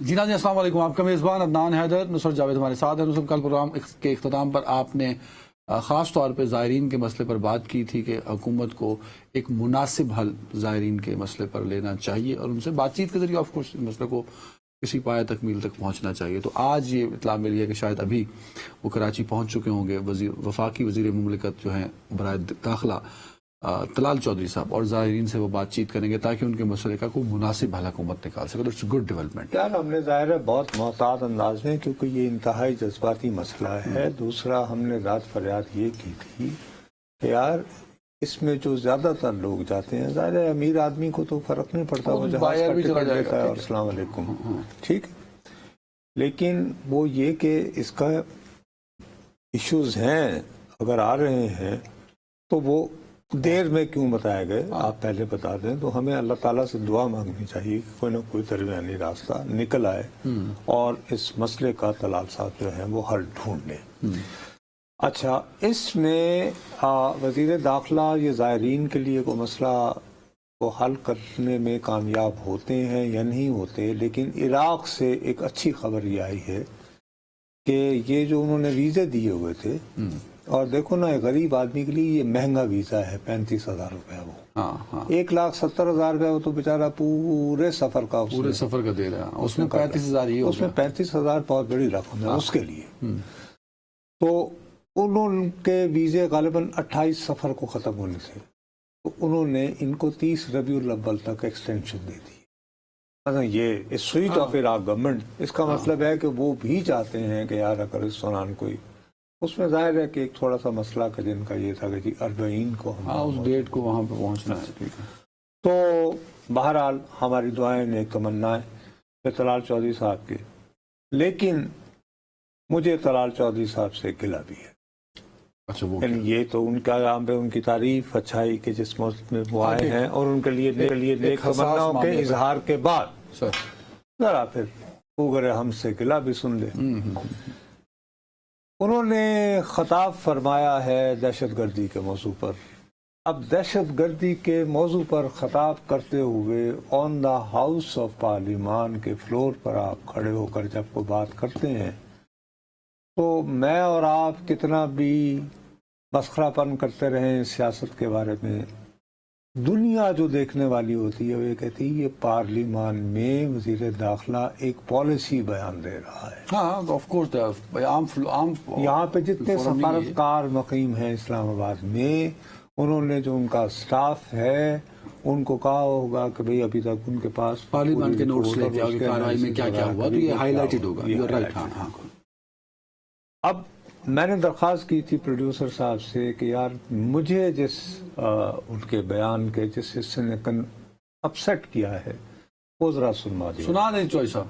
جی ناظرین السلام علیکم، آپ کا میزبان عدنان حیدر، نصرت جاوید ہمارے ساتھ ہیں۔ نصرت، کل پروگرام کے اختتام پر آپ نے خاص طور پہ زائرین کے مسئلے پر بات کی تھی کہ حکومت کو ایک مناسب حل زائرین کے مسئلے پر لینا چاہیے اور ان سے بات چیت کے ذریعے آف کورس مسئلے کو کسی پایہ تکمیل تک پہنچنا چاہیے۔ تو آج یہ اطلاع ملی ہے کہ شاید ابھی وہ کراچی پہنچ چکے ہوں گے وفاقی وزیر مملکت جو ہیں برائے داخلہ طلال چودھری صاحب، اور زائرین سے وہ بات چیت کریں گے تاکہ ان کے مسئلے کا کوئی مناسب حل حکومت نکال سکے۔ It's good development. یار ہم نے ظاہر ہے بہت محتاط انداز میں، کیونکہ یہ انتہائی جذباتی مسئلہ ہے۔ دوسرا، ہم نے رات فریاد یہ کی تھی کہ یار اس میں جو زیادہ تر لوگ جاتے ہیں، ظاہر ہے امیر آدمی کو تو فرق نہیں پڑتا، وہ جہاز کا ٹکٹ لیتا ہے اور السلام علیکم، ٹھیک ہے۔ لیکن وہ یہ کہ اس کا ایشوز ہیں، اگر آ رہے ہیں تو وہ دیر میں کیوں بتائے گئے، آپ پہلے بتا دیں تو ہمیں اللہ تعالیٰ سے دعا مانگنی چاہیے کہ کوئی نہ کوئی درمیانی راستہ نکل آئے اور اس مسئلے کا طلال صاحب جو ہے وہ حل ڈھونڈ لیں۔ اچھا، اس میں وزیر داخلہ یہ زائرین کے لیے کوئی مسئلہ کو حل کرنے میں کامیاب ہوتے ہیں یا نہیں ہوتے، لیکن عراق سے ایک اچھی خبر یہ آئی ہے کہ یہ جو انہوں نے ویزے دیے ہوئے تھے، اور دیکھو نا غریب آدمی کے لیے یہ مہنگا ویزا ہے، 35,000 روپے وہ 1,70,000 روپے، وہ تو بیچارہ پورے سفر کا دے رہا ہے، اس میں 35,000 اس میں 35,000 بہت بڑی رقم ہے اس کے لیے۔ تو انہوں کے ویزے غالباً 28 سفر کو ختم ہونے تھے، تو انہوں نے ان کو 30 ربیع الاول تک ایکسٹینشن دے دی۔ یہ سویٹ آف عراق گورنمنٹ، اس کا مطلب ہے کہ وہ بھی چاہتے ہیں کہ یار اگر اس دوران کوئی، اس میں ظاہر ہے کہ ایک تھوڑا سا مسئلہ کا جن کا یہ تھا کہ جی 40 کو اس ڈیٹ کو وہاں پہ پہنچنا ہے۔ تو بہرحال ہماری دعائیں نیک تمنا ہے طلال چودھری صاحب کے، لیکن مجھے طلال چودھری صاحب سے گلہ بھی ہے۔ اچھا، وہ یہ تو ان کا یہاں پہ ان کی تعریف اچھائی کے جس موسم میں وہ آئے ہیں اور ان کے لیے نیک تمناؤں کے اظہار کے بعد ذرا پھر اوگر ہم سے گلہ بھی سن لے۔ انہوں نے خطاب فرمایا ہے دہشت گردی کے موضوع پر۔ اب دہشت گردی کے موضوع پر خطاب کرتے ہوئے آن دا ہاؤس آف پارلیمان کے فلور پر آپ کھڑے ہو کر جب وہ بات کرتے ہیں تو میں اور آپ کتنا بھی مسخرہ پن کرتے رہیں سیاست کے بارے میں، دنیا جو دیکھنے والی ہوتی ہے وہ یہ کہتی ہے یہ پارلیمان میں وزیر داخلہ ایک پالیسی بیان دے رہا ہے۔ ہاں آف کورس، یہاں پہ جتنے سفارتکار مقیم ہیں اسلام آباد میں، انہوں نے جو ان کا سٹاف ہے ان کو کہا ہوگا کہ بھئی ابھی تک ان کے پاس پارلیمان کے نوٹس لے کے آگے کارروائی میں کیا کیا ہوا تو یہ ہائی لائٹڈ ہوگا۔ اب میں نے درخواست کی تھی پروڈیوسر صاحب سے کہ یار مجھے جس ان کے بیان کے جس حصے نے اپسیٹ کیا ہے وہ ذرا سنا دیں چوئی صاحب۔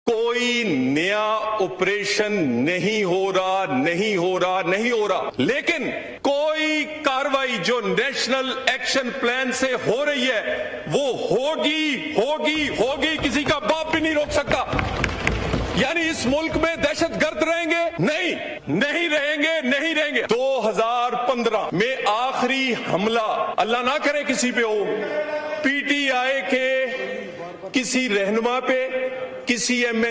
کوئی نیا آپریشن نہیں ہو رہا، لیکن کوئی کاروائی جو نیشنل ایکشن پلان سے ہو رہی ہے وہ ہوگی، کسی کا باپ بھی نہیں روک سکتا۔ یعنی اس ملک میں دہشت گرد رہیں گے؟ نہیں رہیں گے۔ 2015 میں آخری حملہ اللہ نہ کرے کسی پہ ہو، پی ٹی آئی کے کسی رہنما پہ، کسی ایم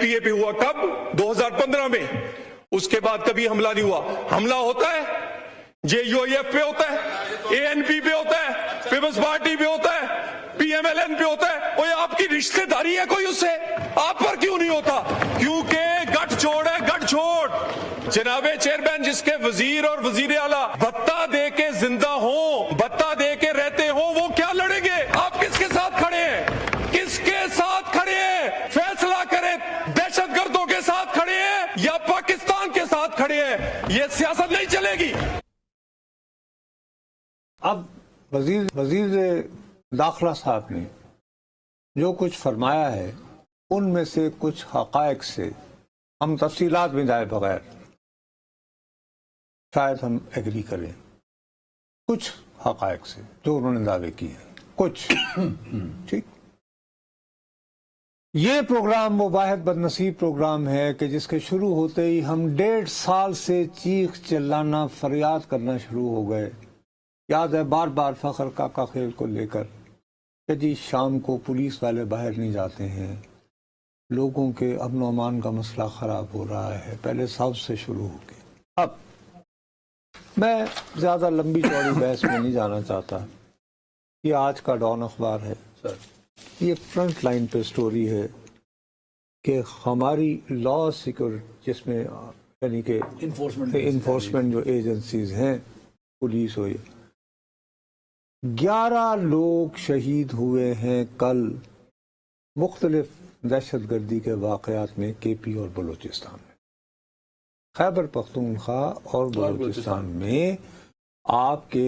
پی اے پہ ہوا۔ کب؟ 2015 میں۔ اس کے بعد کبھی حملہ نہیں ہوا۔ حملہ ہوتا ہے جے یو ایف پہ ہوتا ہے، اے این پی پہ ہوتا ہے، پیپلز پارٹی پہ ہوتا ہے، پی ایم ایل این پہ ہوتا ہے۔ وہ آپ کی رشتہ داری ہے کوئی اس سے، آپ پر کیوں نہیں ہوتا؟ کیونکہ گٹھ چھوڑ ہے، گٹھ چھوڑ۔ جناب چیئرمین، جس کے وزیر اور وزیر اعلیٰ بتا دے کے زندہ ہوں، بتا دے کے رہتے ہوں، وہ کیا لڑیں گے؟ آپ کس کے ساتھ کھڑے ہیں؟ فیصلہ کریں، دہشت گردوں کے ساتھ کھڑے ہیں یا پاکستان کے ساتھ کھڑے ہیں؟ یہ سیاست نہیں چلے گی۔ اب وزیر داخلہ صاحب نے جو کچھ فرمایا ہے ان میں سے کچھ حقائق سے ہم تفصیلات میں جائے بغیر شاید ہم ایگری کریں، کچھ حقائق سے جو انہوں نے دعوے کیے ہیں، کچھ ٹھیک۔ یہ پروگرام وہ واحد بدنصیب پروگرام ہے کہ جس کے شروع ہوتے ہی ہم 1.5 سال سے چیخ چلانا فریاد کرنا شروع ہو گئے۔ یاد ہے بار بار فخر کاکا خیل کو لے کر کہ جی شام کو پولیس والے باہر نہیں جاتے ہیں، لوگوں کے امن و امان کا مسئلہ خراب ہو رہا ہے، پہلے ساؤتھ سے شروع ہو کے۔ اب میں زیادہ لمبی چوڑی بحث میں نہیں جانا چاہتا، یہ آج کا ڈان اخبار ہے، یہ فرنٹ لائن پہ سٹوری ہے کہ ہماری لا سیکورٹی، جس میں یعنی کہ انفورسمنٹ جو ایجنسیز ہیں، پولیس ہو، 11 لوگ شہید ہوئے ہیں کل مختلف دہشت گردی کے واقعات میں کے پی اور بلوچستان میں، خیبر پختونخوا اور بلوچستان میں آپ کے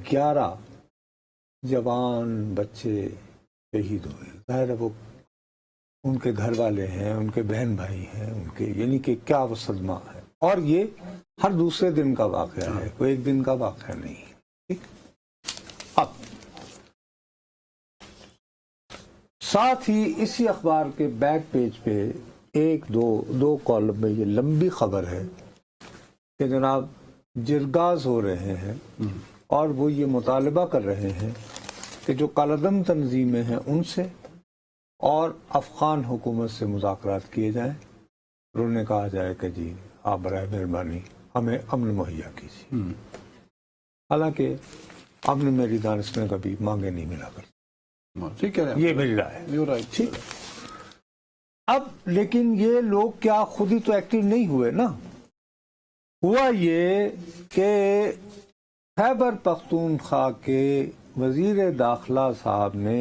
11 جوان بچے شہید ہوئے۔ ظاہر ہے وہ ان کے گھر والے ہیں، ان کے بہن بھائی ہیں، ان کے یعنی کہ کیا وہ صدمہ ہے، اور یہ ہر دوسرے دن کا واقعہ ہے، کوئی ایک دن کا واقعہ نہیں ہے۔ ٹھیک، اب ساتھ ہی اسی اخبار کے بیک پیج پہ ایک دو کالم میں یہ لمبی خبر ہے کہ جناب جرگاز ہو رہے ہیں اور وہ یہ مطالبہ کر رہے ہیں کہ جو کالعدم تنظیمیں ہیں ان سے اور افغان حکومت سے مذاکرات کیے جائیں، اور انہیں کہا جائے کہ جی آپ برائے مہربانی ہمیں امن مہیا کیجیے، حالانکہ امن میری دانش میں کبھی مانگے نہیں ملا کرتا، ٹھیک ہے، یہ میری رائے ہے۔ ٹھیک، اب لیکن یہ لوگ کیا خود ہی تو ایکٹیو نہیں ہوئے نا، ہوا یہ کہ خیبر پختونخوا کے وزیر داخلہ صاحب نے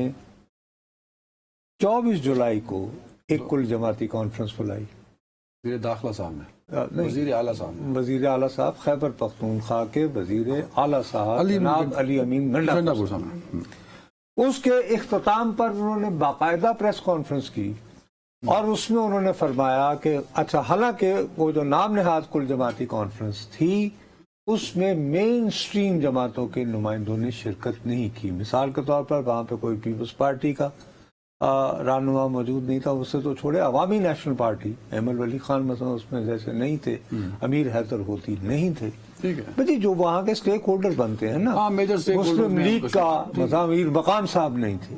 24 جولائی کو ایک کل جماعتی کانفرنس بلائی۔ وزیر داخلہ صاحب نے، نہیں، وزیر اعلیٰ صاحب نے، وزیر اعلیٰ صاحب خیبر پختونخوا کے وزیر اعلیٰ صاحب جناب علی امین گنڈا پور صاحب، اس کے اختتام پر انہوں نے باقاعدہ پریس کانفرنس کی اور اس میں انہوں نے فرمایا کہ اچھا، حالانکہ وہ جو نام نہاد کل جماعتی کانفرنس تھی اس میں مین سٹریم جماعتوں کے نمائندوں نے شرکت نہیں کی، مثال کے طور پر وہاں پہ کوئی پیپلز پارٹی کا رہنما موجود نہیں تھا، اس سے تو چھوڑے عوامی نیشنل پارٹی، احمد ولی خان مثلا اس میں جیسے نہیں تھے، امیر حیدر ہوتی نہیں تھے، ٹھیک ہے، جی جو وہاں کے سٹیک ہولڈر بنتے ہیں نا، ہاں، میجر سٹیک ہولڈر، مسلم لیگ کا مزامیر مقام صاحب نہیں تھے،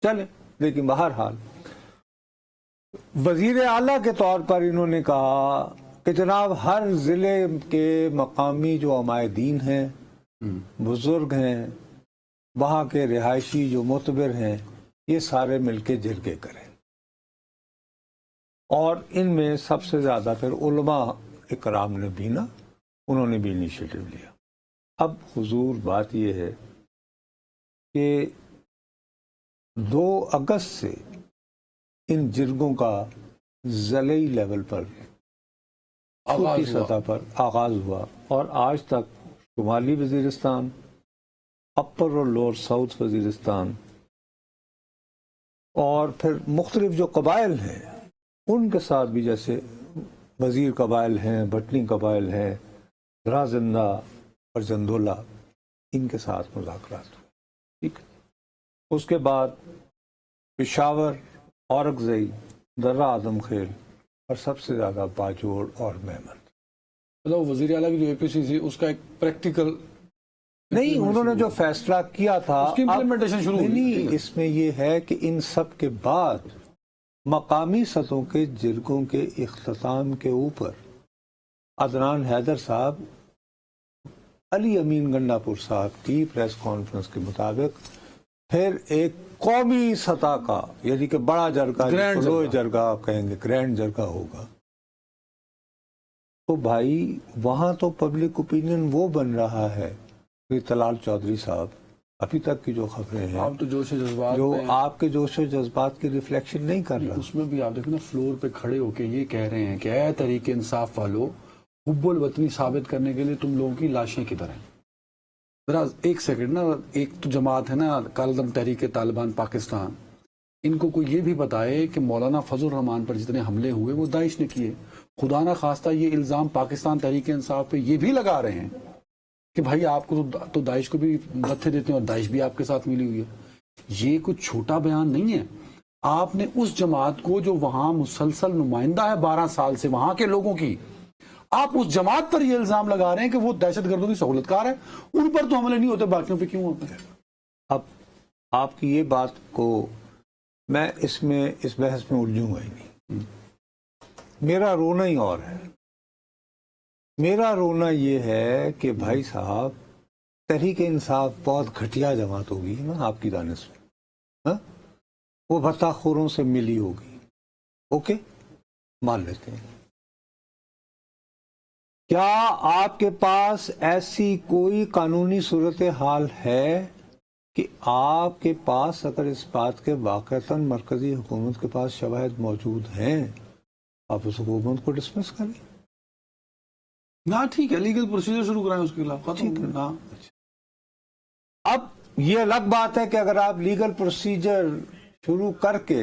چلے، لیکن بہرحال وزیر اعلیٰ کے طور پر انہوں نے کہا کہ جناب ہر ضلع کے مقامی جو عمائدین ہیں، بزرگ ہیں، وہاں کے رہائشی جو معتبر ہیں، یہ سارے مل کے جرگے کریں، اور ان میں سب سے زیادہ پھر علماء اکرام نے بھی نا، انہوں نے بھی انیشیٹو لیا۔ اب حضور بات یہ ہے کہ 2 اگست سے ان جرگوں کا ضلعی لیول پر صوبائی سطح پر آغاز ہوا، اور آج تک شمالی وزیرستان، اپر اور لوور ساؤتھ وزیرستان، اور پھر مختلف جو قبائل ہیں ان کے ساتھ بھی، جیسے وزیر قبائل ہیں، بٹنی قبائل ہیں، درازندہ اور جندولہ، ان کے ساتھ مذاکرات ہوئے۔ ٹھیک، اس کے بعد پشاور، اورکزئی، درہ آدم خیل، اور سب سے زیادہ باجوڑ اور میمن۔ مطلب وزیر اعلیٰ کی جو اے پی سی تھی اس کا ایک پریکٹیکل نہیں، انہوں نے جو فیصلہ کیا تھا اس کی implementation شروع ہوئی۔ نہیں، اس میں یہ ہے کہ ان سب کے بعد مقامی سطحوں کے جرگوں کے اختتام کے اوپر عدنان حیدر صاحب علی امین گنڈا پور صاحب کی پریس کانفرنس کے مطابق پھر ایک قومی سطح کا، یعنی کہ بڑا جرگہ، جرگہ آپ کہیں گے، گرینڈ جرگہ ہوگا۔ تو بھائی وہاں تو پبلک اوپینین وہ بن رہا ہے، طلال چودھری صاحب ابھی تک کی جو خبریں ہیں، آپ تو جوش و جذبات جو میں، آپ کے جوش و جذبات کی ریفلیکشن نہیں کر رہا، اس میں بھی آپ دیکھیں نا، فلور پہ کھڑے ہو کے یہ کہہ رہے ہیں کہ اے تحریک انصاف والو، حب الوطنی ثابت کرنے کے لیے تم لوگوں کی لاشیں کدھر ہیں؟ ذرا ایک سیکنڈ نا، ایک تو جماعت ہے نا کالعدم تحریک طالبان پاکستان، ان کو کوئی یہ بھی بتائے کہ مولانا فضل الرحمان پر جتنے حملے ہوئے وہ داعش نے کیے، خدا نہ خواستہ یہ الزام پاکستان تحریک انصاف پہ یہ بھی لگا رہے ہیں کہ بھائی آپ کو تو داعش کو بھی مدد دیتے ہیں اور داعش بھی آپ کے ساتھ ملی ہوئی ہے۔ یہ کچھ چھوٹا بیان نہیں ہے۔ آپ نے اس جماعت کو جو وہاں مسلسل نمائندہ ہے 12 سال سے وہاں کے لوگوں کی، آپ اس جماعت پر یہ الزام لگا رہے ہیں کہ وہ دہشت گردوں کی سہولت کار ہے، ان پر تو حملے نہیں ہوتے، باقیوں پہ کیوں ہوتے ہیں؟ اب آپ کی یہ بات کو میں اس بحث میں الجھوں گا ہی نہیں. میرا رونا ہی اور ہے. میرا رونا یہ ہے کہ بھائی صاحب تحریک انصاف بہت گھٹیا جماعت ہوگی نا آپ کی دانش میں, ہاں؟ وہ بھتہ خوروں سے ملی ہوگی. اوکے, مان لیتے ہیں. کیا آپ کے پاس ایسی کوئی قانونی صورتحال ہے کہ آپ کے پاس اگر اس بات کے واقعتاً مرکزی حکومت کے پاس شواہد موجود ہیں, آپ اس حکومت کو ڈسمس کریں؟ نہ ٹھیک ہے, لیگل پروسیجر شروع کرائیں اس کے خلاف. ہاں, اب یہ الگ بات ہے کہ اگر آپ لیگل پروسیجر شروع کر کے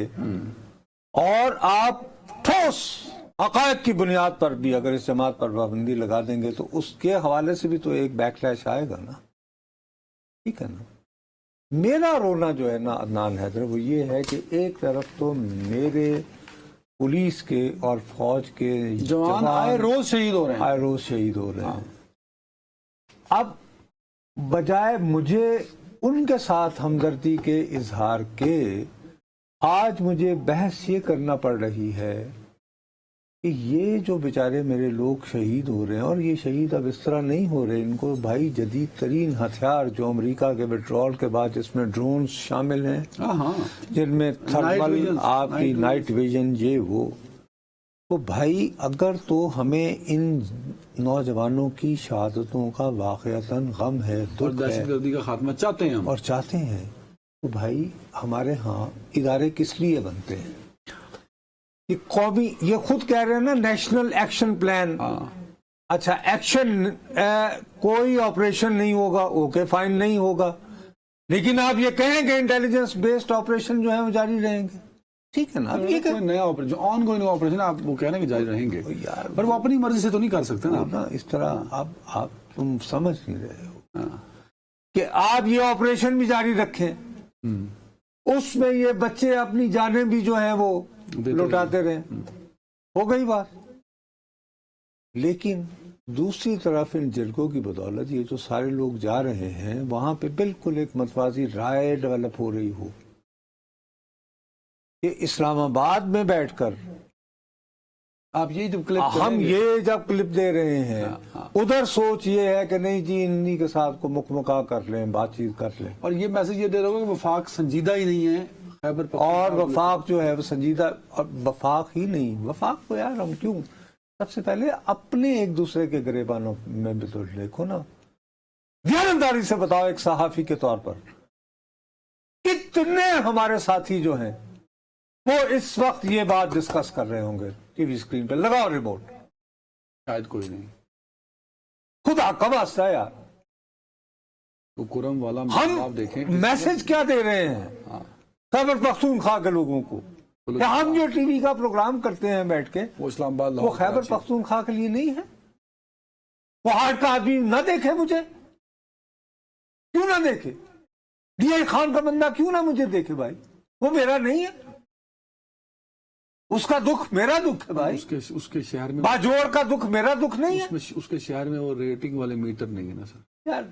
اور آپ ٹھوس حقائق کی بنیاد پر بھی اگر اس جماعت پر پابندی لگا دیں گے تو اس کے حوالے سے بھی تو ایک بیک لیش آئے گا نا. ٹھیک ہے نا. میرا رونا جو ہے نا عدنان حیدر, وہ یہ ہے کہ ایک طرف تو میرے پولیس کے اور فوج کے جوان آئے روز شہید ہو رہے ہیں. آئے روز شہید ہو رہے ہیں. اب بجائے مجھے ان کے ساتھ ہمدردی کے اظہار کے, آج مجھے بحث یہ کرنا پڑ رہی ہے کہ یہ جو بیچارے میرے لوگ شہید ہو رہے ہیں, اور یہ شہید اب اس طرح نہیں ہو رہے, ان کو بھائی جدید ترین ہتھیار جو امریکہ کے وڈرول کے بعد جس میں ڈرونز شامل ہیں, جن میں تھرمل آپ کی نائٹ ویژن یہ وہ, تو بھائی اگر تو ہمیں ان نوجوانوں کی شہادتوں کا واقعتاً غم ہے, اور دکھ ہے, دہشت گردی کا خاتمہ چاہتے ہیں ہم, اور چاہتے ہیں, تو بھائی ہمارے ہاں ادارے کس لیے بنتے ہیں؟ یہ قومی, یہ خود کہہ رہے ہیں نا نیشنل ایکشن پلان. اچھا ایکشن کوئی آپریشن نہیں ہوگا, اوکے فائن نہیں ہوگا, لیکن آپ یہ کہیں کہ انٹیلیجنس بیسڈ آپریشن جو ہے وہ جاری رہیں گے. ٹھیک ہے نا. اب یہ کوئی نیا آپریشن, آن گوئنگ آپریشن آپ وہ کہہ رہے ہیں کہ جاری رہیں گے, پر وہ اپنی مرضی سے تو نہیں کر سکتے نا اس طرح. اب آپ تم سمجھ نہیں رہے ہو کہ آپ یہ آپریشن بھی جاری رکھیں, اس میں یہ بچے اپنی جانیں بھی جو ہیں وہ لوٹاتے رہیں, ہو گئی بات. لیکن دوسری طرف ان جرگوں کی بدولت یہ جو سارے لوگ جا رہے ہیں وہاں پہ بالکل ایک متوازی رائے ڈیولپ ہو رہی ہو کہ اسلام آباد میں بیٹھ کر آپ یہ جب کلپ ہم یہ جب کلپ دے رہے ہیں, ادھر سوچ یہ ہے کہ نہیں جی انہی کے ساتھ کو مکمکا کر لیں, بات چیت کر لیں, اور یہ میسج یہ دے رہا ہوگا کہ وفاق سنجیدہ ہی نہیں ہے خیبر پختونخوا, اور وفاق جو ہے وہ سنجیدہ, اور وفاق ہی نہیں, وفاق کو یار ہم کیوں, سب سے پہلے اپنے ایک دوسرے کے گریبانوں میں بھی تو دیکھو نا. دیانتداری سے بتاؤ ایک صحافی کے طور پر کتنے ہمارے ساتھی جو ہیں وہ اس وقت یہ بات ڈسکس کر رہے ہوں گے ٹی وی اسکرین پہ, لگاؤ ریموٹ. شاید کوئی نہیں. خدا کا واسطہ یار, وہ کرم والا ہم آپ دیکھیں میسج کیا دے رہے ہیں خیبر پختونخوا کے لوگوں کو, کہ ہم جو ٹی وی کا پروگرام کرتے ہیں بیٹھ کے وہ اسلام آباد وہ خیبر پختونخوا کے لیے نہیں ہے. وہ ہارٹ کا آدمی نہ دیکھے مجھے, کیوں نہ دیکھے؟ ڈی آئی خان کا بندہ کیوں نہ مجھے دیکھے بھائی, وہ میرا نہیں ہے, اس کا دکھ میرا دکھ ہے بھائی, اس کے شہر میں باجوڑ کا دکھ میرا دکھ نہیں ہے. اس کے شہر میں وہ ریٹنگ والے میٹر نہیں ہے نا سر. یار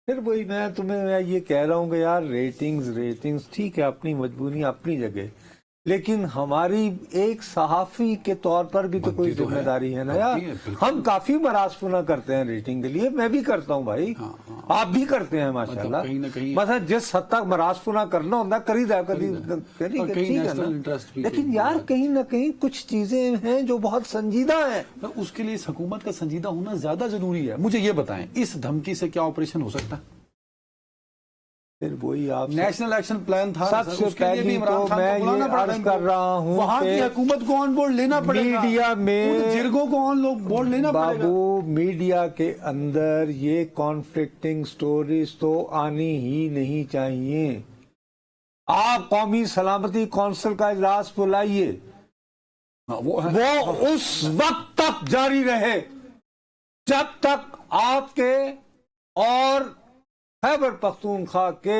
پھر وہی میں تمہیں یہ کہہ رہا ہوں کہ یار ریٹنگز ٹھیک ہے, اپنی مجبوری اپنی جگہ, لیکن ہماری ایک صحافی کے طور پر بھی تو کوئی ذمہ داری ہے نا یار. ہم کافی مراسپنہ کرتے ہیں ریٹنگ کے لیے, میں بھی کرتا ہوں بھائی, آپ بھی کرتے ہیں ماشاءاللہ. مثلا جس حد تک مراسپنہ کرنا ہوتا کری دا کری, لیکن یار کہیں نہ کہیں کچھ چیزیں ہیں جو بہت سنجیدہ ہیں. اس کے لیے اس حکومت کا سنجیدہ ہونا زیادہ ضروری ہے. مجھے یہ بتائیں اس دھمکی سے کیا آپریشن ہو سکتا ہے؟ پھر وہی آپ نیشنل ایکشن پلان تھا, سب سے پہلی تو میں یہ عرض کر رہا ہوں وہاں کی حکومت کو آن بورڈ لینا پڑے گا, میڈیا میں جرگوں کو آن بورڈ لینا پڑے گا. بابو میڈیا کے اندر یہ کانفلکٹنگ سٹوریز تو آنی ہی نہیں چاہیے. آپ قومی سلامتی کونسل کا اجلاس بلائیے, وہ اس وقت تک جاری رہے جب تک آپ کے اور خیبر پختونخوا کے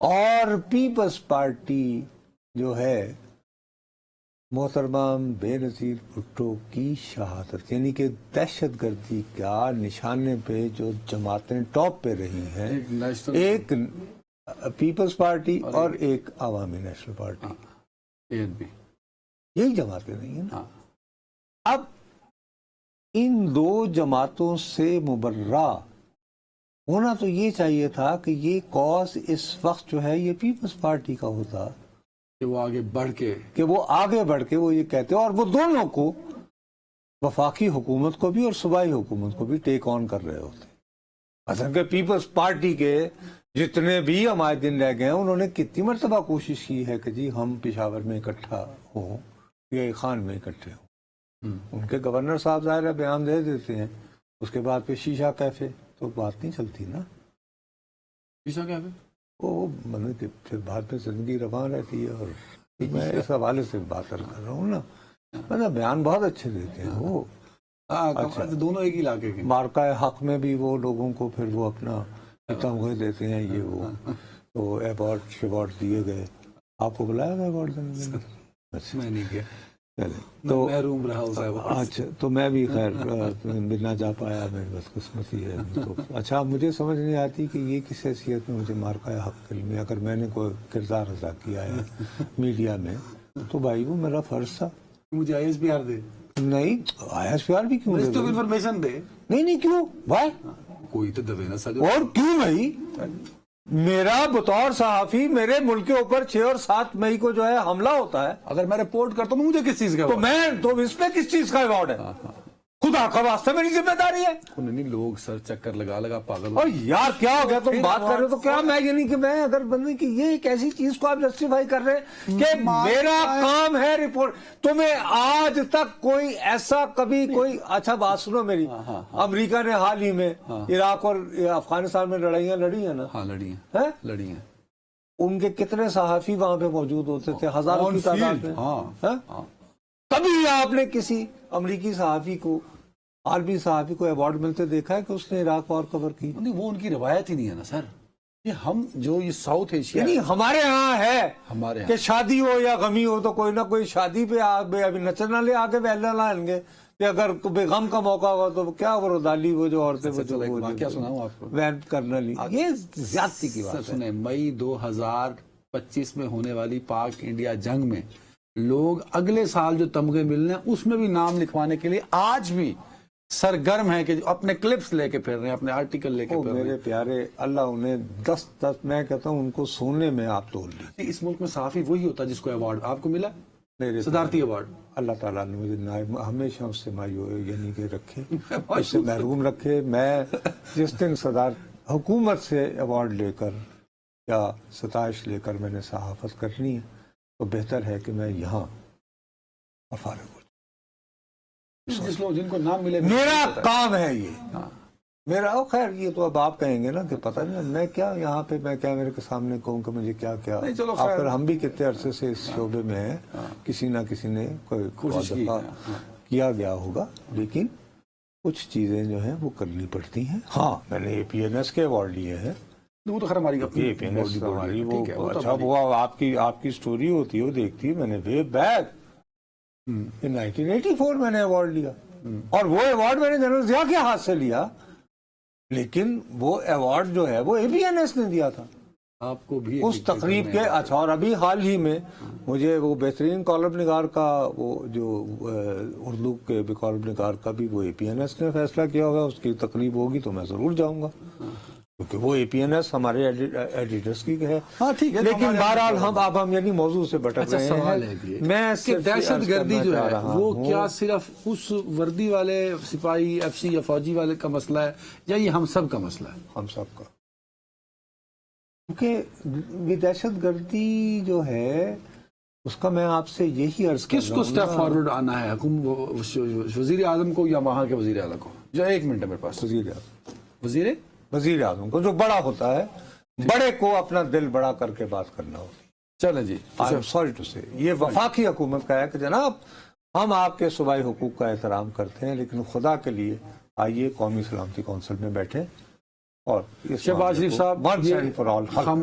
اور پیپلز پارٹی جو ہے محترمہ بے نظیر بھٹو کی شہادت، یعنی کہ دہشت گردی کا نشانے پہ جو جماعتیں ٹاپ پہ رہی ہیں، ایک پیپلز پارٹی اور ایک عوامی نیشنل پارٹی، ANP، یہی جماعتیں رہی ہیں نا۔ ہاں اب ان دو جماعتوں سے مبرہ ہونا تو یہ چاہیے تھا کہ یہ کاز اس وقت جو ہے یہ پیپلز پارٹی کا ہوتا، کہ وہ آگے بڑھ کے وہ یہ کہتے اور وہ دونوں کو وفاقی حکومت کو بھی اور صوبائی حکومت کو بھی ٹیک آن کر رہے ہوتے۔ اصل کہ پیپلز پارٹی کے جتنے بھی عمائدین رہ گئے ہیں انہوں نے کتنی مرتبہ کوشش کی ہے کہ جی ہم پشاور میں اکٹھا ہوں یا خان میں اکٹھے ہوں۔ ان کے گورنر صاحب ظاہر ہے بیان دے دیتے ہیں، اس کے بعد پھر شیشہ کیفے تو بات نہیں چلتی نا، شیشہ کیفے وہ مطلب کہ پھر بعد میں زندگی رواں رہتی ہے۔ اور میں اس حوالے سے بات کر رہا ہوں نا، مطلب بیان بہت اچھے دیتے ہیں وہ، دونوں ایک ہی علاقے کے، مارکہ حق میں بھی وہ لوگوں کو پھر وہ اپنا تمغے دیتے ہیں، یہ وہ تو ایوارڈ دیے گئے۔ آپ کو بلایا گیا ایوارڈ دینے کے لیے؟ اچھا میں نہیں کیا، تو محروم رہا اس ایوارڈ سے۔ اچھا تو میں بھی خیر نہ جا پایا، میری بس قسمتی ہے۔ تو اچھا مجھے سمجھ نہیں آتی کہ یہ کس حیثیت میں مجھے مارکہ حق کے لیے، اگر میں نے کوئی کردار ادا کیا ہے میڈیا میں تو بھائی وہ میرا فرض تھا۔ مجھے ISPR دے، نہیں ISPR بھی کیوں لسٹ آف انفارمیشن دے، نہیں کیوں بھائی، کوئی تو دبے نا سر۔ اور کیوں بھائی، میرا بطور صحافی میرے ملک کے اوپر 6 اور 7 مئی کو جو ہے حملہ ہوتا ہے، اگر میں رپورٹ کرتا ہوں مجھے کس چیز کا تو تو اس پہ کس چیز کا ایوارڈ ہے؟ خدا کا واسطہ میری ذمہ داری ہے۔ نہیں لوگ سر چکر لگا پاگل، اور یار کیا ہو گیا، تم بات کر رہے ہو تو کیا میں یعنی کہ میں اگر بندے کی یہ ایک ایسی چیز کو آپ جسٹیفائی کر رہے ہیں کہ میرا کام ہے رپورٹ، تمہیں آج تک کوئی ایسا کبھی کوئی، اچھا بات سنو میری، امریکہ نے حال ہی میں عراق اور افغانستان میں لڑائیاں لڑی ہیں نا، ہاں لڑی ہیں، ان کے کتنے صحافی وہاں پہ موجود ہوتے تھے، ہزاروں کی تعداد میں۔ کبھی آپ نے کسی امریکی صحافی کو، عربی صحافی کو ایوارڈ ملتے دیکھا ہے کہ اس نے عراق وار کور کی؟ نہیں وہ ان کی روایت ہی نہیں ہے نا سر، یہ ہم جو یہ ساؤتھ ایشیا، یعنی ہمارے ہاں ہے ہمارے کہ شادی ہو یا غمی ہو تو کوئی نہ کوئی شادی پہ ابھی نچنا لے آگے ویلا لائیں گے، کہ اگر کوئی غم کا موقع ہوا تو کیا وہ ردالی وہ جو عورتیں کیا سناؤں آپ کو، وین کرنا لی، یہ زیادتی کی بات ہے۔ سنیں، مئی 2025 میں ہونے والی پاک انڈیا جنگ میں لوگ اگلے سال جو تمغے ملنے ہیں اس میں بھی نام لکھوانے کے لیے آج بھی سرگرم ہے، کہ اپنے کلپس لے کے پھر رہے ہیں، اپنے آرٹیکل لے کے پھر رہے ہیں۔ میرے پیارے، اللہ انہیں 10 میں کہتا ہوں ان کو سونے میں آپ تول لی۔ اس ملک میں صحافی وہی ہوتا ہے جس کو ایوارڈ آپ کو ملا، صدارتی ایوارڈ، اللہ تعالیٰ نے مجھے ہمیشہ اس سے یعنی کہ رکھے، اس سے محروم رکھے۔ میں جس دن صدار حکومت سے ایوارڈ لے کر یا ستائش لے کر میں نے صحافت کرنی ہے تو بہتر ہے کہ میں یہاں فارغ ہو جاؤں۔ جس لوگ جن کو نام ملے، میرا کام ہے یہ، میرا خیر یہ تو اب آپ کہیں گے نا کہ پتہ نہیں میں کیا یہاں پہ، میں کیا میرے کے سامنے کہوں کہ مجھے کیا کیا، آخر ہم بھی کتنے عرصے سے اس شعبے میں ہیں، کسی نہ کسی نے کوئی کوشش کیا گیا ہوگا، لیکن کچھ چیزیں جو ہیں وہ کرنی پڑتی ہیں۔ ہاں میں نے APNS کے ایوارڈ لیے ہیں، وہ تو خیر ہماری APNS ہماری وہ اچھا وہ آپ کی سٹوری ہوتی ہے وہ دیکھتی ہے، میں نے وے بیک 1984 میں نے ایوارڈ لیا، اور وہ ایوارڈ میں نے جنرل ضیاء کے ہاتھ سے لیا، لیکن وہ ایوارڈ جو ہے وہ APNS نے دیا تھا آپ کو بھی اس تقریب کے۔ اچھا اور ابھی حال ہی میں مجھے وہ بہترین کالم نگار کا، وہ جو اردو کے کالم نگار کا بھی وہ APNS نے فیصلہ کیا ہوگا، اس کی تقریب ہوگی تو میں ضرور جاؤں گا، کیونکہ وہ APNS ہمارے ایڈیٹرز کی ہے۔ ہاں ٹھیک ہے، لیکن بہرحال ہم یعنی موضوع سے بھٹک رہے ہیں۔ میں دہشت گردی جو ہے وہ کیا صرف اس وردی والے سپاہی FC یا فوجی والے کا مسئلہ ہے، یا یہ ہم سب کا مسئلہ ہے؟ ہم سب کا، کیونکہ دہشت گردی جو ہے اس کا میں آپ سے یہی عرض کر رہا ہوں، کس کو اسٹیپ فارورڈ آنا ہے، وزیر اعظم کو یا وہاں کے وزیر اعلیٰ کو؟ جو ایک منٹ ہے میرے پاس، وزیر اعظم کو، جو بڑا ہوتا ہے، بڑے کو اپنا دل بڑا کر کے بات کرنا ہوتی ہے۔ چلیں جی، سوری ٹو سے یہ وفاقی حکومت کا ہے کہ جناب ہم آپ کے صوبائی حقوق کا احترام کرتے ہیں، لیکن خدا کے لیے آئیے قومی سلامتی کونسل میں بیٹھیں اور شہباز شریف صاحب،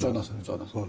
14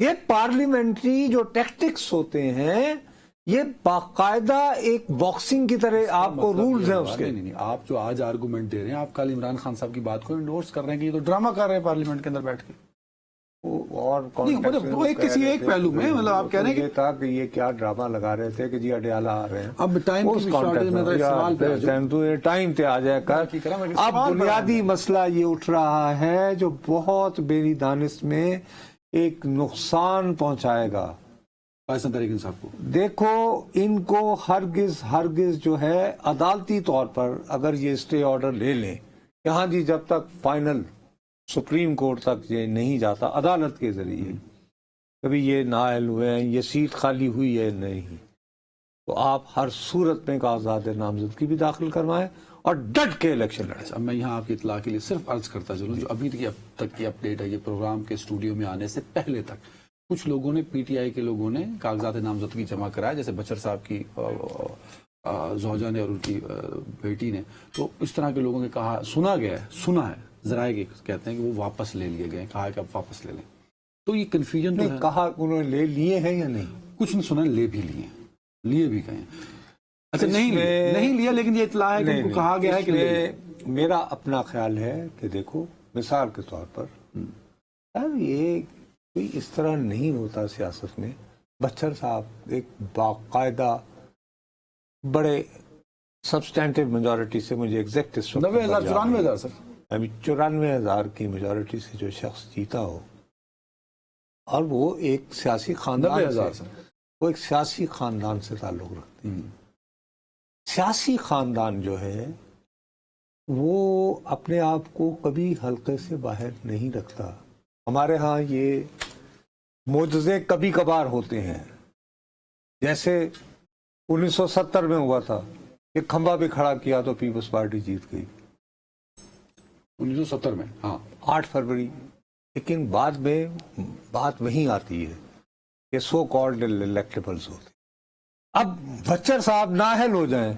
یہ پارلیمنٹری جو ٹیکٹکس ہوتے ہیں یہ باقاعدہ ایک باکسنگ کی طرح آپ کو رولز ہیں اس کے. نہیں، آپ جو آج آرگومنٹ دے رہے ہیں، آپ کل عمران خان صاحب کی بات کو انڈورس کر رہے ہیں کہ یہ تو ڈرامہ کر رہے ہیں پارلیمنٹ کے اندر بیٹھ کے. اور وہ کسی ایک پہلو میں مطلب آپ کہہ رہے ہیں یہ تھا کہ یہ کیا ڈرامہ لگا رہے تھے کہ جی اڈیالہ آ رہے ہیں. اب ٹائم کی شارٹیج میں سوال پہ ٹائم پہ آ جائے کر. اب بنیادی مسئلہ یہ اٹھ رہا ہے جو بہت میری دانش میں ایک نقصان پہنچائے گا پاکستان تحریک انصاف کو. دیکھو ان کو ہرگز جو ہے عدالتی طور پر اگر یہ اسٹے آرڈر لے لیں کہ ہاں جی جب تک فائنل سپریم کورٹ تک یہ نہیں جاتا عدالت کے ذریعے کبھی یہ نائل ہوئے ہیں، یہ سیٹ خالی ہوئی ہے نہیں، تو آپ ہر صورت میں کاغذات نامزدگی بھی داخل کروائیں اور ڈٹ کے الیکشن لڑیں. اب میں یہاں آپ کی اطلاع کے لیے صرف عرض کرتا چلوں، جو ابھی تک کی اپڈیٹ ہے یہ پروگرام کے اسٹوڈیو میں آنے سے پہلے تک کچھ لوگوں نے پی ٹی آئی کے لوگوں نے کاغذات نامزدگی جمع کرایا، جیسے بچر صاحب کی زوجہ نے اور ان کی بیٹی نے. تو اس طرح کے لوگوں نے کہا، سنا ہے ذرائع کہتے ہیں کہ وہ واپس لے لیے گئے، کہا کہ اب واپس لے لیں. تو یہ کنفیوژن نہیں کہا انہوں نے لے لیے ہیں یا نہیں؟ کچھ نے سنا لے بھی بھی گئے. اچھا نہیں لیا، لیکن یہ اطلاع ہے کہ ان کو کہا گیا ہے کہ میرا اپنا خیال ہے کہ دیکھو مثال کے طور پر یہ کوئی اس طرح نہیں ہوتا سیاست میں. بچر صاحب ایک باقاعدہ بڑے سبسٹینٹیو میجورٹی سے، مجھے ایگزیکٹ 94,000 سر 94,000 کی میجورٹی سے جو شخص جیتا ہو اور وہ ایک سیاسی خاندان وہ ایک سیاسی خاندان سے تعلق رکھتے ہیں. سیاسی خاندان جو ہے وہ اپنے آپ کو کبھی حلقے سے باہر نہیں رکھتا. ہمارے ہاں یہ معجزے کبھی کبھار ہوتے ہیں، جیسے 1970 میں ہوا تھا کہ کھمبا بھی کھڑا کیا تو پیپلز پارٹی جیت گئی 1970 میں. ہاں 8 فروری. لیکن بعد میں بات وہیں آتی ہے کہ سو کالڈ الیکٹیبلز ہوتے. اب بچر صاحب نااہل ہو جائیں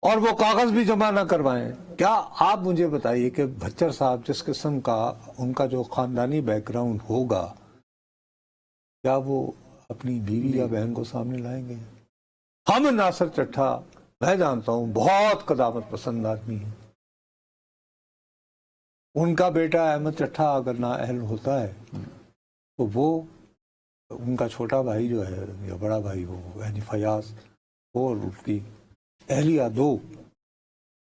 اور وہ کاغذ بھی جمع نہ کروائیں. کیا آپ مجھے بتائیے کہ بچر صاحب جس قسم کا ان کا جو خاندانی بیک گراؤنڈ ہوگا کیا وہ اپنی بیوی یا بہن کو سامنے لائیں گے؟ ہم ناصر چٹھا میں جانتا ہوں بہت قدامت پسند آدمی ہے. ان کا بیٹا احمد چٹھا اگر نااہل ہوتا ہے تو وہ ان کا چھوٹا بھائی جو ہے یا بڑا بھائی وہ یعنی فیاض اور اس کی اہلیہ دو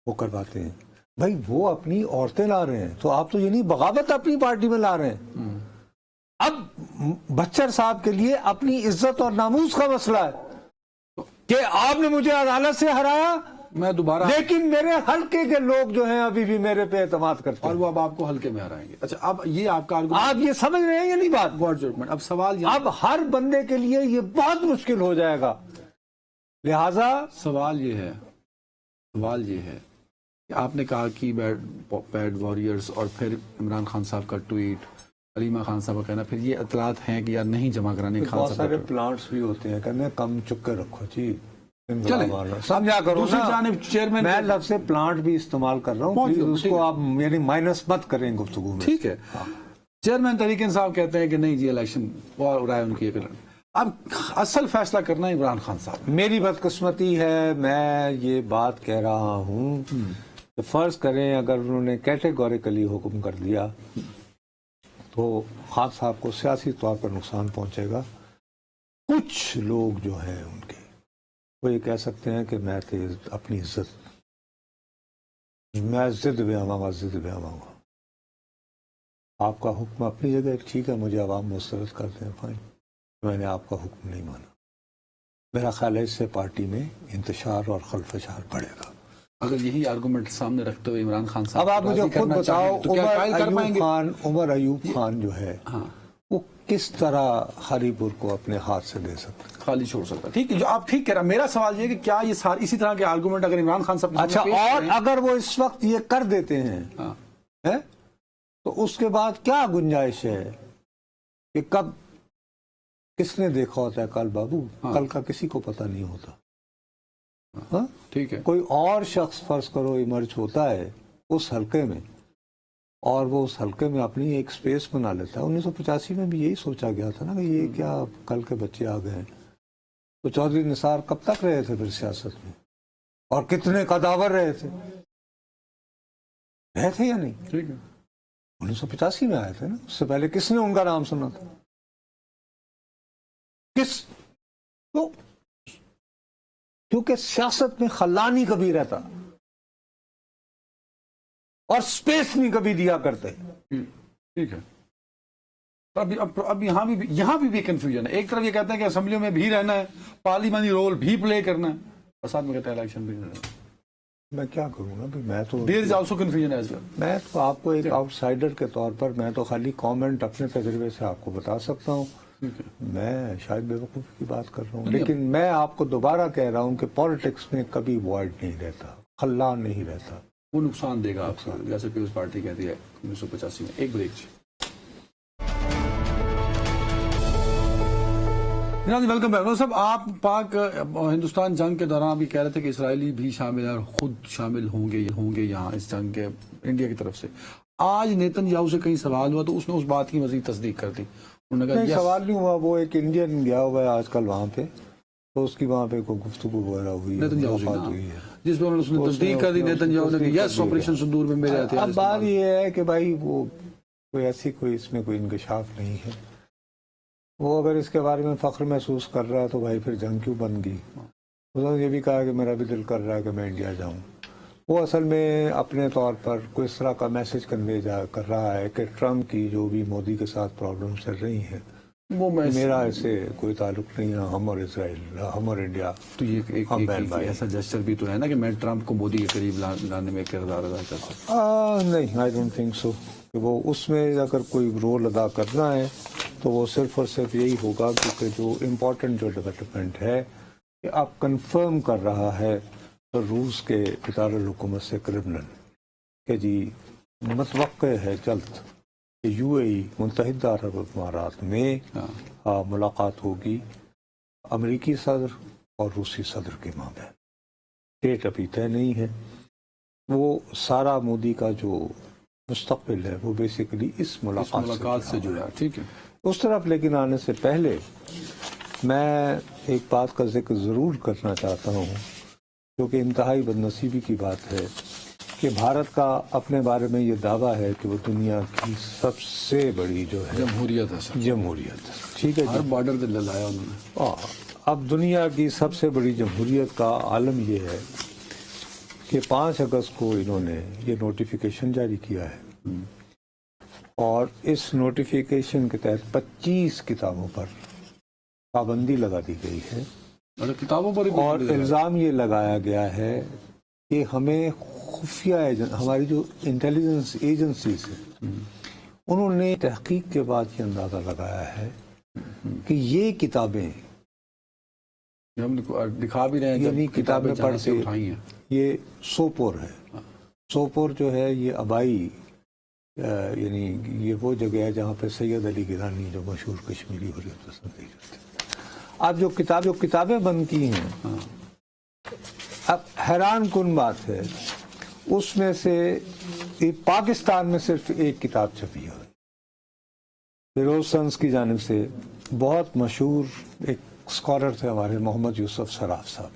وہ کرواتے ہیں. بھائی وہ اپنی عورتیں لا رہے ہیں تو آپ تو یہ نہیں بغاوت اپنی پارٹی میں لا رہے ہیں. اب بچر صاحب کے لیے اپنی عزت اور ناموس کا مسئلہ ہے کہ آپ نے مجھے عدالت سے ہرایا میں دوبارہ، لیکن میرے حلقے کے لوگ جو ہیں ابھی بھی میرے پہ اعتماد کرتے ہیں اور وہ اب آپ کو حلقے میں ہرائیں گے. اچھا اب یہ آپ کا آپ یہ سمجھ رہے ہیں یا نہیں بات؟ God judgement. اب سوال اب ہر بندے کے لیے یہ بہت مشکل ہو جائے گا. لہذا سوال یہ ہے کہ آپ نے کہا کہ بیڈ واریئرز اور پھر عمران خان صاحب کا ٹویٹ، علیمہ خان صاحب کا کہنا، پھر یہ اطلاعات ہیں کہ یار نہیں جمع کرانے. بہت سارے پلانٹس بھی ہوتے ہیں کہنے کم چکے رکھو جی سمجھا کرو دوسری جانب چیئرمین میں لفظ پلانٹ بھی استعمال کر رہا ہوں، اس کو آپ یعنی مائنس مت کریں گفتگو میں. ٹھیک ہے. چیئرمین تحریک انصاف کہتے ہیں کہ نہیں جی الیکشن اور رائے ان کی. اب اصل فیصلہ کرنا ہے عمران خان صاحب. میری بدقسمتی ہے میں یہ بات کہہ رہا ہوں کہ فرض کریں اگر انہوں نے کیٹیگوریکلی حکم کر دیا تو خان صاحب کو سیاسی طور پر نقصان پہنچے گا. کچھ لوگ جو ہیں ان کے وہ یہ کہہ سکتے ہیں کہ میں اپنی عزت میں ضد بھی آواں گا. آپ کا حکم اپنی جگہ ٹھیک ہے، مجھے عوام مسترد کرتے ہیں فائن، میں نے آپ کا حکم نہیں مانا. میرا خیال ہے اس سے پارٹی میں انتشار اور خلفشار بڑھے گا. اگر یہی آرگومنٹ سامنے رکھتے ہوئے عمران خان صاحب اب آپ مجھے خود بتاؤ عمر ایوب خان جو ہے ہاں وہ کس طرح ہری پور کو اپنے ہاتھ سے دے سکتا ہے، خالی چھوڑ سکتا؟ ٹھیک ہے، جو آپ ٹھیک کہہ رہا. میرا سوال یہ کہ کیا یہ سارے اسی طرح کے آرگومنٹ اگر عمران خان صاحب اچھا اور اگر وہ اس وقت یہ کر دیتے ہیں تو اس کے بعد کیا گنجائش ہے کہ کب کس نے دیکھا ہوتا ہے کل بابو، کل کا کسی کو پتہ نہیں ہوتا. ٹھیک ہے، کوئی اور شخص فرض کرو ایمرج ہوتا ہے اس حلقے میں اور وہ اس حلقے میں اپنی ایک سپیس بنا لیتا ہے. 1985 میں بھی یہی سوچا گیا تھا نا کہ یہ کیا کل کے بچے آ گئے ہیں. تو چودھری نثار کب تک رہے تھے پھر سیاست میں, اور کتنے قداور رہے تھے یا نہیں؟ ٹھیک ہے. 1985 میں آئے تھے نا, اس سے پہلے کس نے ان کا نام سنا تھا؟ کس تو کیونکہ سیاست میں خلا نہیں کبھی رہتا اور سپیس نہیں کبھی دیا کرتے. ٹھیک ہے. اب یہاں بھی کنفیوژن ہے. ایک طرف یہ کہتے ہیں کہ اسمبلیوں میں بھی رہنا ہے, پارلیمانی رول بھی پلے کرنا ہے, اور ساتھ میں کہتے ہیں الیکشن بھی رہنا ہے. میں کیا کروں گا میں تو there is also confusion as well. میں تو آپ کو ایک آؤٹ سائڈر کے طور پر میں تو خالی کامنٹ اپنے تجربے سے آپ کو بتا سکتا ہوں. میں شاید بے وقوفی کی بات کر رہا ہوں, لیکن میں آپ کو دوبارہ کہہ رہا ہوں کہ پالیٹکس میں کبھی وائڈ نہیں رہتا, خلا نہیں رہتا. وہ نقصان دے گا آپ کو, جیسے پیپلز پارٹی کہتی ہے 1985 میں. ایک بریک. Welcome back. صاحب, آپ پاک ہندوستان جنگ کے دوران بھی کہہ رہے تھے کہ اسرائیلی بھی شامل ہے اور خود شامل ہوں گے یہاں اس جنگ کے انڈیا کی طرف سے. آج نیتن یاہو سے کہیں سوال ہوا تو اس نے اس بات کی مزید تصدیق کر دی. انہوں نے کہا سوال نہیں ہوا, وہ ایک انڈین گیا ہوا ہے آج کل وہاں پہ, تو اس کی وہاں پہ کوئی گفتگو وغیرہ ہوئی ہے جس پر انہوں نے تصدیق کر دی نیتن یاہو نے کہ یس آپریشن سندور میں میرے ہتھیار. اب بات یہ ہے کہ بھائی وہ کوئی اس میں کوئی انکشاف نہیں ہے. وہ اگر اس کے بارے میں فخر محسوس کر رہا ہے تو بھائی پھر جنگ کیوں بن گئی؟ انہوں نے یہ بھی کہا کہ میرا بھی دل کر رہا ہے کہ میں انڈیا جاؤں. وہ اصل میں اپنے طور پر کوئی اس طرح کا میسج کنوے کر رہا ہے کہ ٹرمپ کی جو بھی مودی کے ساتھ پرابلم چل رہی ہیں وہ میرا اسے کوئی تعلق نہیں ہے, ہم اور اسرائیل, ہم اور انڈیا. تو یہ ایک ایسا جسچر بھی تو ہے نا کہ میں ٹرمپ کو مودی کے قریب لانے میں کردار ادا کر سکتا. نہیں, آئی ڈونٹ تھنک سو کہ وہ اس میں اگر کوئی رول ادا کرنا ہے تو وہ صرف اور صرف یہی ہوگا کیونکہ جو امپورٹنٹ جو ڈیولپمنٹ ہے کہ آپ کنفرم کر رہا ہے روس کے ادارالحکومت سے کرملن کہ جی متوقع ہے جلد کہ یو اے ای متحدہ عرب امارات میں ملاقات ہوگی امریکی صدر اور روسی صدر کے مابین. ڈیٹ ابھی طے نہیں ہے. وہ سارا مودی کا جو مستقبل ہے وہ بیسیکلی اس ملاقات سے جڑا. ٹھیک ہے. اس طرف لیکن آنے سے پہلے میں ایک بات کا ذکر ضرور کرنا چاہتا ہوں جو کہ انتہائی بدنصیبی کی بات ہے کہ بھارت کا اپنے بارے میں یہ دعویٰ ہے کہ وہ دنیا کی سب سے بڑی جو ہے جمہوریت. ٹھیک ہے, ہر بارڈر پہ للایا انہوں نے. اب دنیا کی سب سے بڑی جمہوریت کا عالم یہ ہے کہ 5 اگست کو انہوں نے یہ نوٹیفیکیشن جاری کیا ہے اور اس نوٹیفیکیشن کے تحت 25 کتابوں پر پابندی لگا دی گئی ہے کتابوں پر, اور الزام یہ لگایا گیا ہے کہ ہمیں خفیہ ہماری جو انٹیلیجنس ایجنسیز ہیں انہوں نے تحقیق کے بعد یہ اندازہ لگایا ہے کہ یہ کتابیں ہم دکھا بھی رہے ہیں یعنی کتابیں پڑھ کے اٹھائی ہیں. یہ سوپور ہے. سوپور جو ہے یہ آبائی یعنی یہ وہ جگہ ہے جہاں پہ سید علی گیلانی جو مشہور کشمیری حریت پسند تھے. اب جو کتابیں بند کی ہیں, اب حیران کن بات ہے اس میں سے پاکستان میں صرف ایک کتاب چھپی ہے فیروز سنس کی جانب سے. بہت مشہور ایک اسکالر تھے ہمارے محمد یوسف سراف صاحب,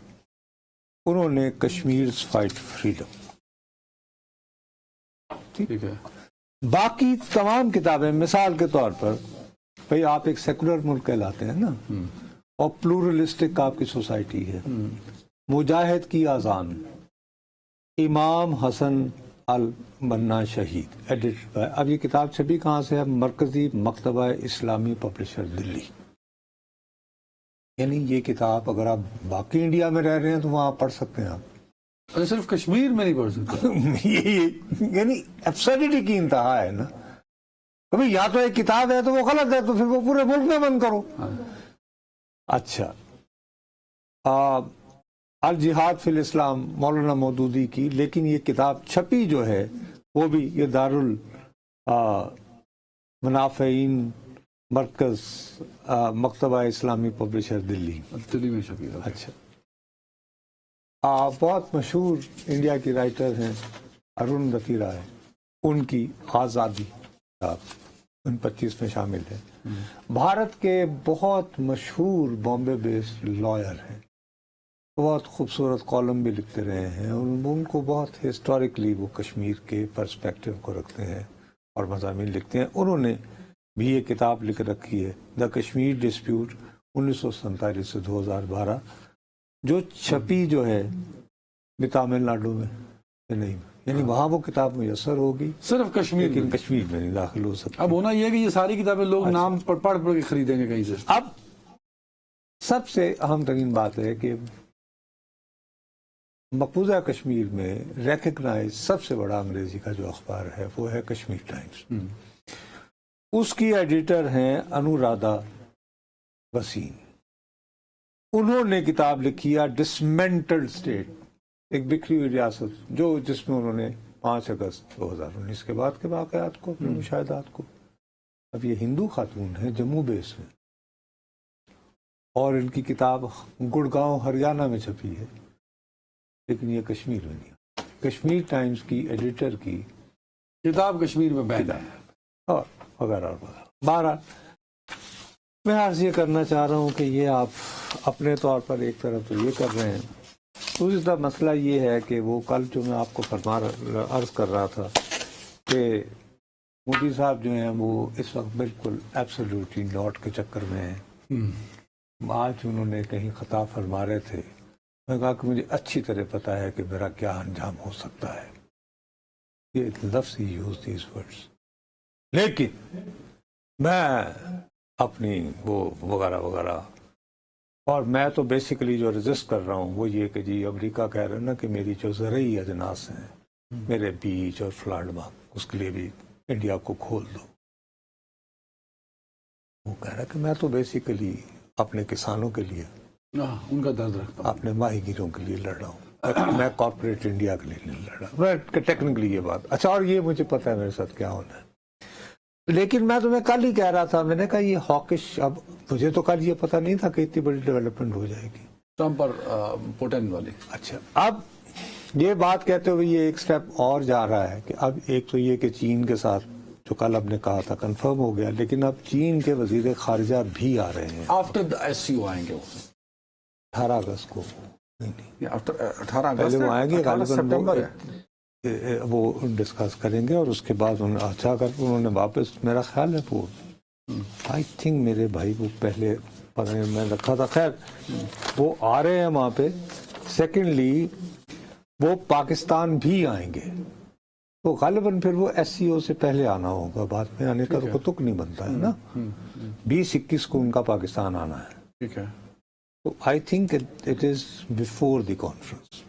انہوں نے کشمیر's فائٹ فریڈم. ٹھیک ہے. باقی تمام کتابیں مثال کے طور پر بھئی آپ ایک سیکولر ملک کہلاتے ہیں نا اور پلورلسٹک آپ کی سوسائٹی ہے. مجاہد کی اذان, امام حسن البنا شہید, ایڈیٹڈ بائی. اب یہ کتاب چھپی کہاں سے ہے؟ مرکزی مکتبہ اسلامی پبلشر دلی. یعنی یہ کتاب اگر آپ باقی انڈیا میں رہ رہے ہیں تو وہاں پڑھ سکتے ہیں آپ, صرف کشمیر میں نہیں پڑھ سکتے. یعنی ایبسرڈیٹی کی انتہا ہے نا. کبھی یا تو ایک کتاب ہے تو وہ غلط ہے تو پھر وہ پورے ملک میں بند کرو. اچھا, الجہاد فی الاسلام مولانا مودودی کی, لیکن یہ کتاب چھپی جو ہے وہ بھی یہ منافعین مرکز مکتبہ اسلامی پبلشر دلی میں چھپی. اچھا, بہت مشہور انڈیا کی رائٹر ہیں ارون دفی رائے, ان کی آزادی ان 25 میں شامل ہے. بھارت کے بہت مشہور بامبے بیسڈ لائر ہیں, بہت خوبصورت کالم بھی لکھتے رہے ہیں, اور ان کو بہت ہسٹوریکلی وہ کشمیر کے پرسپیکٹو کو رکھتے ہیں اور مضامین لکھتے ہیں. انہوں نے بھی یہ کتاب لکھ رکھی ہے, دا کشمیر ڈسپیوٹ 1947 سے 2012, جو چھپی جو ہے تامل ناڈو میں نہیں, یعنی وہاں وہ کتاب میسر ہوگی صرف کشمیر لیکن میں. کشمیر میں نہیں داخل ہو سکتی. اب ہونا یہ ہے کہ یہ ساری کتابیں لوگ نام پڑھ پڑھ کے خریدیں گے کہیں سے. اب سب سے اہم ترین بات ہے کہ مقبوضہ کشمیر میں ریکگنائز سب سے بڑا انگریزی کا جو اخبار ہے وہ ہے کشمیر ٹائمز. اس کی ایڈیٹر ہیں انورادھا وسیم. انہوں نے کتاب لکھی ہے ڈسمینٹلڈ اسٹیٹ, ایک بکھری ہوئی ریاست, جس میں انہوں نے 5 اگست 2019 کے بعد کے واقعات کو, اپنے مشاہدات کو. اب یہ ہندو خاتون ہے, جموں بیس میں, اور ان کی کتاب گڑگاؤں ہریانہ میں چھپی ہے, لیکن یہ کشمیر میں نہیں. کشمیر ٹائمز کی ایڈیٹر کی کتاب کشمیر میں بین ہے اور وغیرہ اور وغیرہ. بہرحال میں عرض یہ کرنا چاہ رہا ہوں کہ یہ آپ اپنے طور پر ایک طرف تو یہ کر رہے ہیں, دوسری طرف مسئلہ یہ ہے کہ وہ کل جو میں آپ کو عرض کر رہا تھا کہ مودی صاحب جو ہیں وہ اس وقت بالکل ایبسلیوٹلی ناٹ کے چکر میں ہیں. آج انہوں نے کہیں خطا فرما رہے تھے, میں کہا کہ مجھے اچھی طرح پتا ہے کہ میرا کیا انجام ہو سکتا ہے. یہ لفظ ہی یوز دیز ورڈز, لیکن میں اپنی وہ وغیرہ وغیرہ, اور میں تو بیسیکلی جو رجسٹ کر رہا ہوں وہ یہ کہ جی امریکہ کہہ رہے ہیں نا کہ میری جو زرعی اجناس ہیں, میرے بیج اور فلاڈما, اس کے لیے بھی انڈیا کو کھول دو. وہ کہہ رہا ہے کہ میں تو بیسیکلی اپنے کسانوں کے لیے, ان کا درد رکھتا ہوں, اپنے ماہی گیروں کے لیے لڑ رہا ہوں, میں کارپوریٹ انڈیا کے لیے نہیں لڑ رہا. میں ٹیکنیکلی یہ بات اچھا, اور یہ مجھے پتا ہے میرے ساتھ کیا ہونا ہے. لیکن میں تمہیں کل ہی کہہ رہا تھا, میں نے کہا یہ ہاکش, اب مجھے تو کل یہ پتا نہیں تھا کہ اتنی بڑی ڈیولپمنٹ ہو جائے گی ٹرمپ پر پوٹین والی. اچھا, اب یہ بات کہتے ہوئے یہ ایک سٹیپ اور جا رہا ہے کہ اب ایک تو یہ کہ چین کے ساتھ جو کل اب نے کہا تھا کنفرم ہو گیا, لیکن اب چین کے وزیر خارجہ بھی آ رہے ہیں. آفٹر دا ایس سی او آئیں گے, 18 اگست کو. نہیں, 18 اگست پہلے وہ آئیں گے, 18 سپٹمبر ہے. وہ ڈسکس کریں گے, اور اس کے بعد اچھا کر انہوں نے واپس, میرا خیال ہے وہ آئی تھنک میرے بھائی وہ پہلے پتہ نہیں میں رکھا تھا, خیر وہ آ رہے ہیں وہاں پہ. سیکنڈلی وہ پاکستان بھی آئیں گے, تو غالباً پھر وہ ایس سی او سے پہلے آنا ہوگا, بعد میں آنے کا تو تک نہیں بنتا ہے نا. 20-21 کو ان کا پاکستان آنا ہے. ٹھیک ہے, تو I think it is before the conference.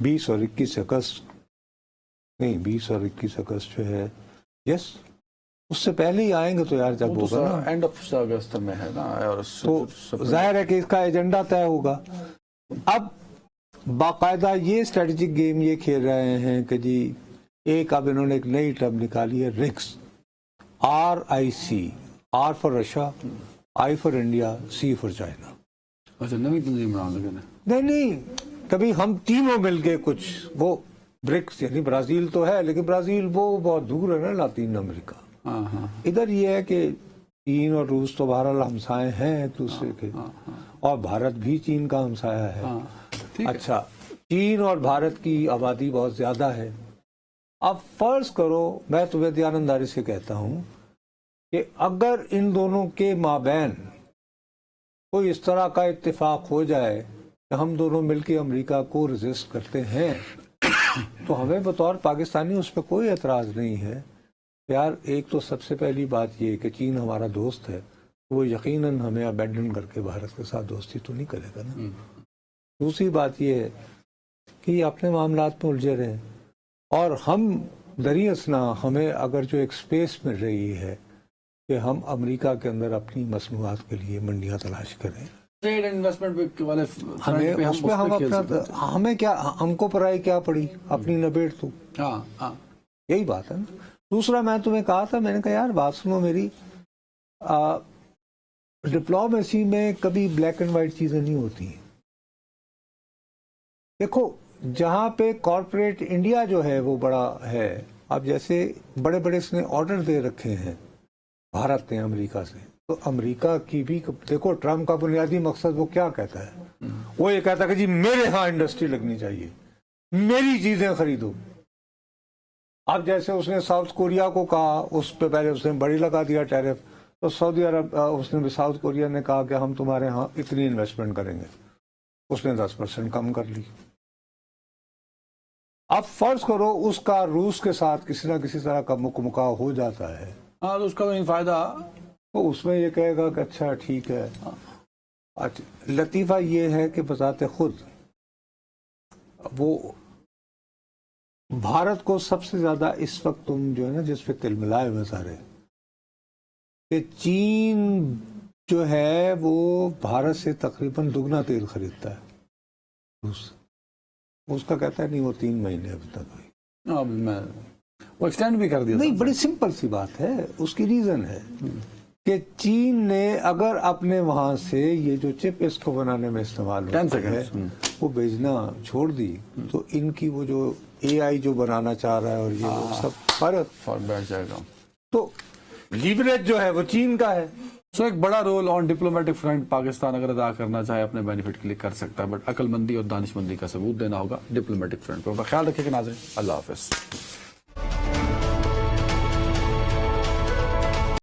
20 اور 21 اگست نہیں, 20 اور 21 اگست جو ہے, یس اس سے پہلے ہی آئیں گے. تو یار جب ہوگا نا اینڈ آف اگست میں ہے نا, اور تو ظاہر ہے کہ اس کا ایجنڈا طے ہوگا. اب باقاعدہ یہ اسٹریٹجک گیم یہ کھیل رہے ہیں کہ جی ایک اب انہوں نے ایک نئی ٹرم نکالی ہے, رکس, RIC, R for Russia, I for India, C for China. اچھا, نئی تنظیم بنا لگے. نہیں, کبھی ہم تینوں مل کے کچھ, وہ برکس یعنی برازیل تو ہے, لیکن برازیل وہ بہت دور ہے نا لاطین امریکہ. ادھر یہ ہے کہ چین اور روس تو بہرحال ہمسائے ہیں ایک دوسرے کے, اور بھارت بھی چین کا ہمسایہ ہے. اچھا, چین اور بھارت کی آبادی بہت زیادہ ہے. اب فرض کرو, میں تمہیں دیانتداری سے کہتا ہوں کہ اگر ان دونوں کے مابین کوئی اس طرح کا اتفاق ہو جائے کہ ہم دونوں مل کے امریکہ کو ریزسٹ کرتے ہیں, تو ہمیں بطور پاکستانی اس پہ کوئی اعتراض نہیں ہے. یار ایک تو سب سے پہلی بات یہ کہ چین ہمارا دوست ہے, وہ یقیناً ہمیں ابینڈن کر کے بھارت کے ساتھ دوستی تو نہیں کرے گا نا. دوسری بات یہ ہے کہ یہ اپنے معاملات میں الجھے رہے, اور ہم دریں اثنا ہمیں اگر جو ایک سپیس مل رہی ہے کہ ہم امریکہ کے اندر اپنی مصنوعات کے لیے منڈیاں تلاش کریں, ٹریڈ انویسٹمنٹ والے ہمیں اس پہ ہم اپنا, ہمیں کیا, ہم کو پرائی کیا پڑی, اپنی نبیڑ تو. یہی بات ہے نا. دوسرا میں تمہیں کہا تھا, میں نے کہا یار بات سنو میری, ڈپلومیسی میں کبھی بلیک اینڈ وائٹ چیزیں نہیں ہوتی ہیں. دیکھو جہاں پہ کارپوریٹ انڈیا جو ہے وہ بڑا ہے, اب جیسے بڑے بڑے اس نے آرڈر دے رکھے ہیں بھارت نے امریکہ سے، تو امریکہ کی بھی دیکھو ٹرمپ کا بنیادی مقصد وہ کیا کہتا ہے، وہ یہ کہتا ہے کہ جی میرے ہاں انڈسٹری لگنی چاہیے، میری چیزیں خریدو۔ اب جیسے اس نے ساؤتھ کوریا کو کہا، اس پہ پہلے اس نے بڑی لگا دیا ٹیرف، تو سعودی عرب اس نے بھی ساؤتھ کوریا نے کہا کہ ہم تمہارے ہاں اتنی انویسٹمنٹ کریں گے، اس نے 10% کم کر لی۔ اب فرض کرو اس کا روس کے ساتھ کسی نہ کسی طرح کا مکمکا ہو جاتا ہے، ہاں تو اس کا تو نہیں فائدہ۔ تو اس میں یہ کہے گا کہ اچھا ٹھیک ہے۔ اچھا لطیفہ یہ ہے کہ بذات خود وہ بھارت کو سب سے زیادہ اس وقت تم جو ہے نا جس پہ تل ملائے ہوئے سارے، کہ چین جو ہے وہ بھارت سے تقریباً دگنا تیل خریدتا ہے، اس کا کہتا ہے نہیں وہ 3 مہینے ابھی تک ہوئی۔ اب میں وہ ایکسٹینڈ بھی کر دیا نہیں، بڑی سمپل سی بات ہے، اس کی ریزن ہے کہ چین نے اگر اپنے وہاں سے یہ جو چپ اس کو بنانے میں استعمال ہوتا ہے وہ بھیجنا چھوڑ دی، تو ان کی وہ جو اے آئی جو بنانا چاہ رہا ہے اور یہ سب فرق بیٹھ جائے گا، تو لیوریج جو ہے وہ چین کا ہے۔ سو ایک بڑا roll on diplomatic front Pakistan اگر ادا کرنا چاہے اپنے بینیفٹ کے لیے کر سکتا ہے، بٹ عقل مندی اور دانش مندی کا ثبوت دینا ہوگا ڈپلومیٹک فرنٹ پہ۔ خیال رکھے کہ ناظرین، اللہ حافظ۔